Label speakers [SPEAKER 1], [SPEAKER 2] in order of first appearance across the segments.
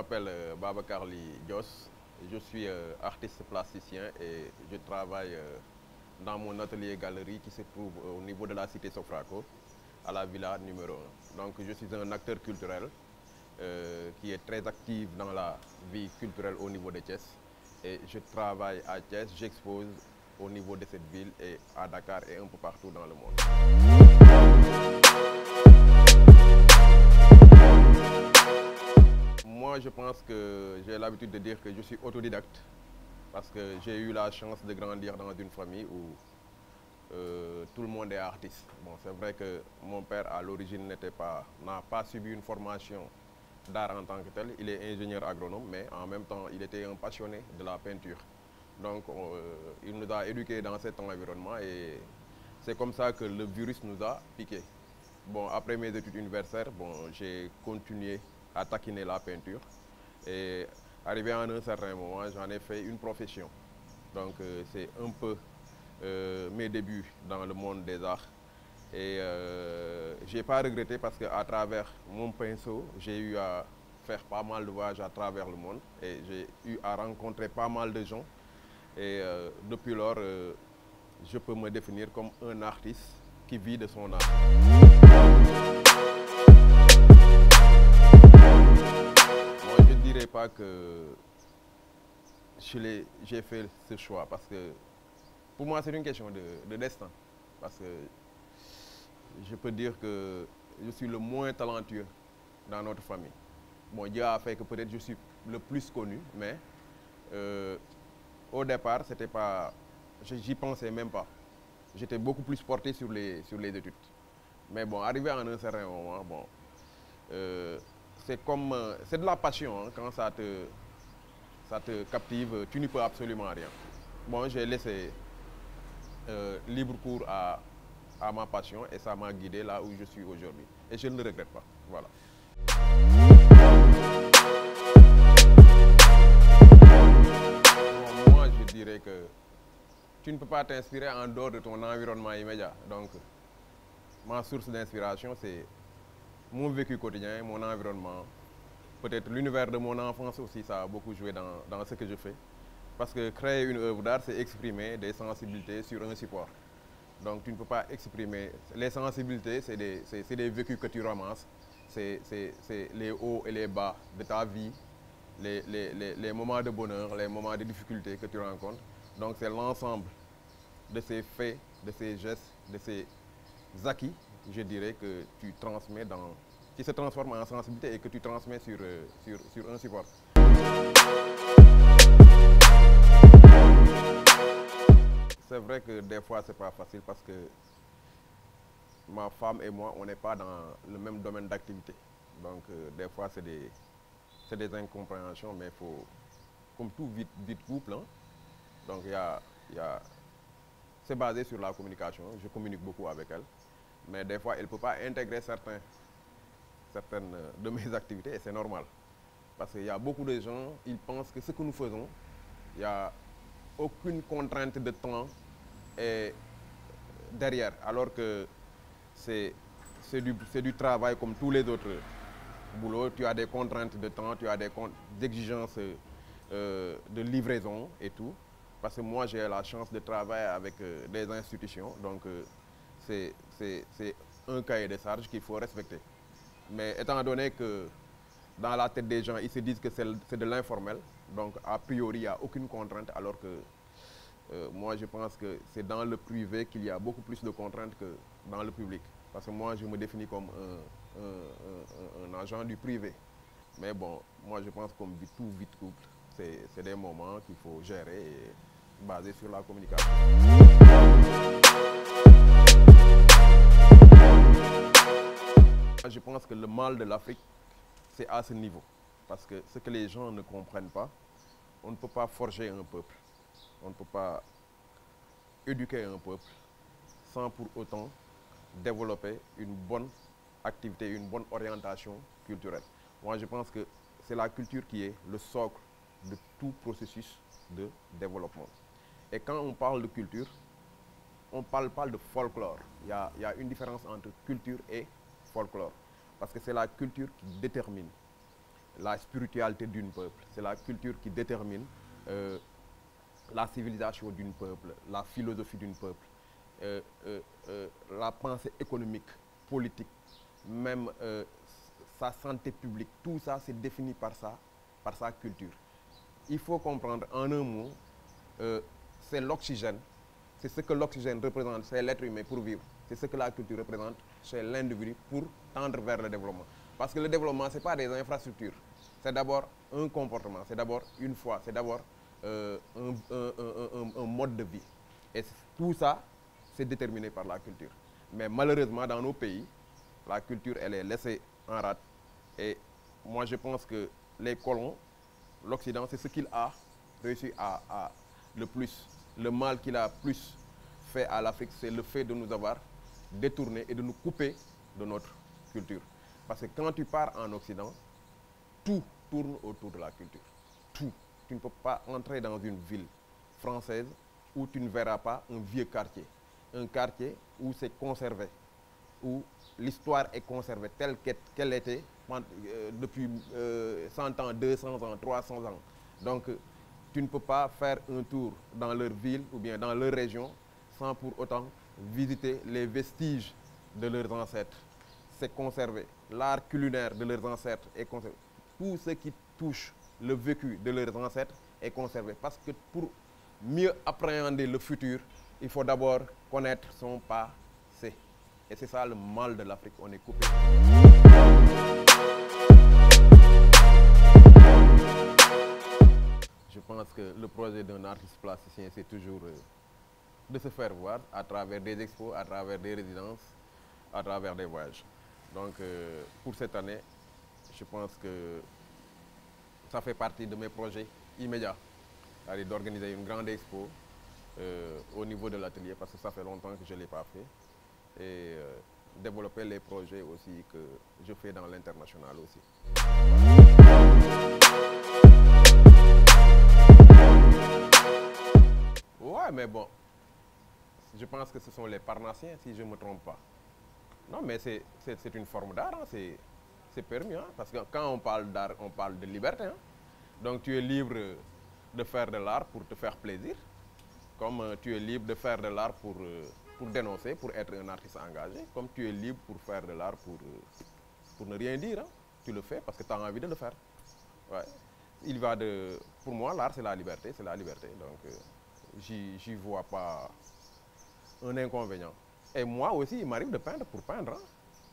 [SPEAKER 1] m'appelle Babacar Ly Dios. Je suis artiste plasticien et je travaille dans mon atelier galerie qui se trouve au niveau de la cité Sofraco, à la villa numéro 1. Donc je suis un acteur culturel qui est très actif dans la vie culturelle au niveau de Thiès. Et je travaille à Thiès, j'expose au niveau de cette ville et à Dakar et un peu partout dans le monde. Moi, je pense que j'ai l'habitude de dire que je suis autodidacte parce que j'ai eu la chance de grandir dans une famille où tout le monde est artiste. Bon, c'est vrai que mon père, à l'origine, n'a pas subi une formation d'art en tant que tel. Il est ingénieur agronome, mais en même temps, il était un passionné de la peinture. Donc, il nous a éduqués dans cet environnement et c'est comme ça que le virus nous a piqué. Bon, après mes études universitaires, bon, j'ai continué à taquiner la peinture et arrivé à un certain moment, j'en ai fait une profession. Donc, c'est un peu mes débuts dans le monde des arts. Et je n'ai pas regretté parce qu'à travers mon pinceau, j'ai eu à faire pas mal de voyages à travers le monde et j'ai eu à rencontrer pas mal de gens. Et depuis lors, je peux me définir comme un artiste qui vit de son art. Moi, je ne dirais pas que j'ai fait ce choix parce que pour moi, c'est une question de destin. Parce que je peux dire que je suis le moins talentueux dans notre famille. Bon, Dieu a fait que peut-être je suis le plus connu, mais au départ, c'était pas, j'y pensais même pas. J'étais beaucoup plus porté sur les études. Mais bon, arrivé à un certain moment, bon, c'est de la passion hein, quand ça te captive, tu n'y peux absolument rien. Bon, j'ai laissé libre cours à ma passion et ça m'a guidé là où je suis aujourd'hui. Et je ne le regrette pas. Voilà. Bon, moi, je dirais que tu ne peux pas t'inspirer en dehors de ton environnement immédiat. Donc, ma source d'inspiration, c'est mon vécu quotidien, mon environnement. Peut-être l'univers de mon enfance aussi, ça a beaucoup joué dans ce que je fais. Parce que créer une œuvre d'art, c'est exprimer des sensibilités sur un support. Donc tu ne peux pas exprimer. Les sensibilités, c'est des vécus que tu ramasses. C'est les hauts et les bas de ta vie, les moments de bonheur, les moments de difficulté que tu rencontres. Donc c'est l'ensemble de ces faits, de ces gestes, de ces acquis, je dirais, que tu transmets qui se transforment en sensibilité et que tu transmets sur un support. C'est vrai que des fois, c'est pas facile parce que ma femme et moi, on n'est pas dans le même domaine d'activité. Donc, des fois, c'est des incompréhensions, mais il faut, comme tout vite couple, hein, donc c'est basé sur la communication. Je communique beaucoup avec elle, mais des fois, elle ne peut pas intégrer certaines de mes activités et c'est normal. Parce qu'il y a beaucoup de gens, ils pensent que ce que nous faisons, il n'y a aucune contrainte de temps et derrière, alors que c'est du travail comme tous les autres boulots. Tu as des contraintes de temps, tu as des exigences de livraison et tout. Parce que moi, j'ai la chance de travailler avec des institutions, donc c'est un cahier de charges qu'il faut respecter. Mais étant donné que dans la tête des gens, ils se disent que c'est de l'informel, donc a priori, il n'y a aucune contrainte, alors que moi, je pense que c'est dans le privé qu'il y a beaucoup plus de contraintes que dans le public. Parce que moi, je me définis comme un agent du privé. Mais bon, moi, je pense comme tout vite couple, c'est des moments qu'il faut gérer et baser sur la communication. Je pense que le mal de l'Afrique, c'est à ce niveau. Parce que ce que les gens ne comprennent pas, on ne peut pas forger un peuple. On ne peut pas éduquer un peuple sans pour autant développer une bonne activité, une bonne orientation culturelle. Moi, je pense que c'est la culture qui est le socle de tout processus de développement. Et quand on parle de culture, on ne parle pas de folklore. Il y a une différence entre culture et folklore. Parce que c'est la culture qui détermine la spiritualité d'un peuple, c'est la culture qui détermine la civilisation d'un peuple, la philosophie d'un peuple, la pensée économique, politique, même sa santé publique. Tout ça, c'est défini par sa culture. Il faut comprendre en un mot, c'est l'oxygène. C'est ce que l'oxygène représente chez l'être humain pour vivre. C'est ce que la culture représente chez l'individu pour tendre vers le développement. Parce que le développement, ce n'est pas des infrastructures. C'est d'abord un comportement, c'est d'abord une foi, c'est d'abord un mode de vie. Et tout ça, c'est déterminé par la culture. Mais malheureusement, dans nos pays, la culture, elle est laissée en rade. Et moi, je pense que les colons, l'Occident, c'est ce qu'il a réussi à le plus. Le mal qu'il a plus fait à l'Afrique, c'est le fait de nous avoir détournés et de nous couper de notre culture. Parce que quand tu pars en Occident, tout tourne autour de la culture. Tout. Tu ne peux pas entrer dans une ville française où tu ne verras pas un vieux quartier. Un quartier où c'est conservé, où l'histoire est conservée telle qu'elle était depuis 100 ans, 200 ans, 300 ans. Donc, tu ne peux pas faire un tour dans leur ville ou bien dans leur région sans pour autant visiter les vestiges de leurs ancêtres. C'est conservé. L'art culinaire de leurs ancêtres est conservé. Tout ce qui touche le vécu de leurs ancêtres est conservé. Parce que pour mieux appréhender le futur, il faut d'abord connaître son passé. Et c'est ça le mal de l'Afrique, on est coupé. Je pense que le projet d'un artiste plasticien, c'est toujours de se faire voir à travers des expos, à travers des résidences, à travers des voyages. Donc pour cette année, je pense que ça fait partie de mes projets immédiats, c'est-à-dire d'organiser une grande expo au niveau de l'atelier, parce que ça fait longtemps que je ne l'ai pas fait, et développer les projets aussi que je fais dans l'international aussi. Ouais, mais bon, je pense que ce sont les Parnassiens, si je ne me trompe pas. Non, mais c'est une forme d'art, hein, c'est permis, hein, parce que quand on parle d'art, on parle de liberté. Hein. Donc tu es libre de faire de l'art pour te faire plaisir, comme tu es libre de faire de l'art pour dénoncer, pour être un artiste engagé, comme tu es libre pour faire de l'art pour ne rien dire. Hein. Tu le fais parce que tu as envie de le faire. Ouais. Il va de... Pour moi, l'art, c'est la liberté, c'est la liberté. Donc, j'y vois pas un inconvénient. Et moi aussi, il m'arrive de peindre pour peindre. Hein.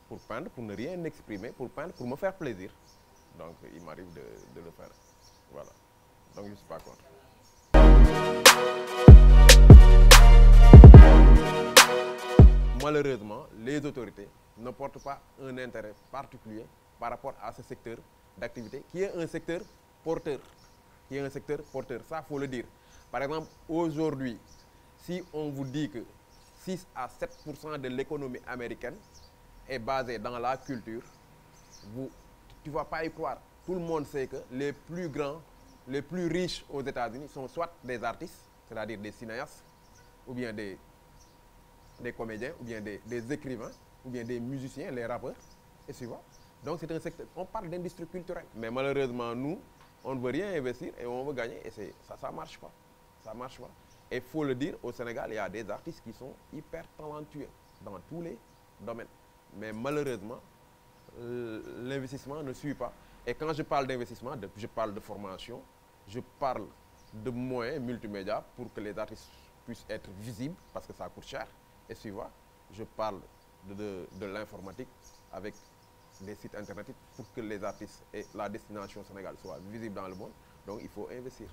[SPEAKER 1] Pour peindre, pour ne rien exprimer, pour peindre, pour me faire plaisir. Donc, il m'arrive de le faire. Voilà. Donc, je ne suis pas contre. Malheureusement, les autorités ne portent pas un intérêt particulier par rapport à ce secteur d'activité, qui est un secteur porteur. Qui est un secteur porteur, ça, il faut le dire. Par exemple, aujourd'hui, si on vous dit que 6 à 7% de l'économie américaine est basée dans la culture, tu ne vas pas y croire. Tout le monde sait que les plus grands, les plus riches aux États-Unis sont soit des artistes, c'est-à-dire des cinéastes, ou bien des comédiens, ou bien des écrivains, ou bien des musiciens, les rappeurs, et suivant. Donc c'est un secteur, on parle d'industrie culturelle. Mais malheureusement, nous, on ne veut rien investir et on veut gagner, et ça ne marche pas. Ça marche pas. Et il faut le dire, au Sénégal, il y a des artistes qui sont hyper talentueux dans tous les domaines. Mais malheureusement, l'investissement ne suit pas. Et quand je parle d'investissement, je parle de formation, je parle de moyens multimédia pour que les artistes puissent être visibles, parce que ça coûte cher, et suivant. Je parle de l'informatique avec des sites internet pour que les artistes et la destination Sénégal soient visibles dans le monde. Donc il faut investir.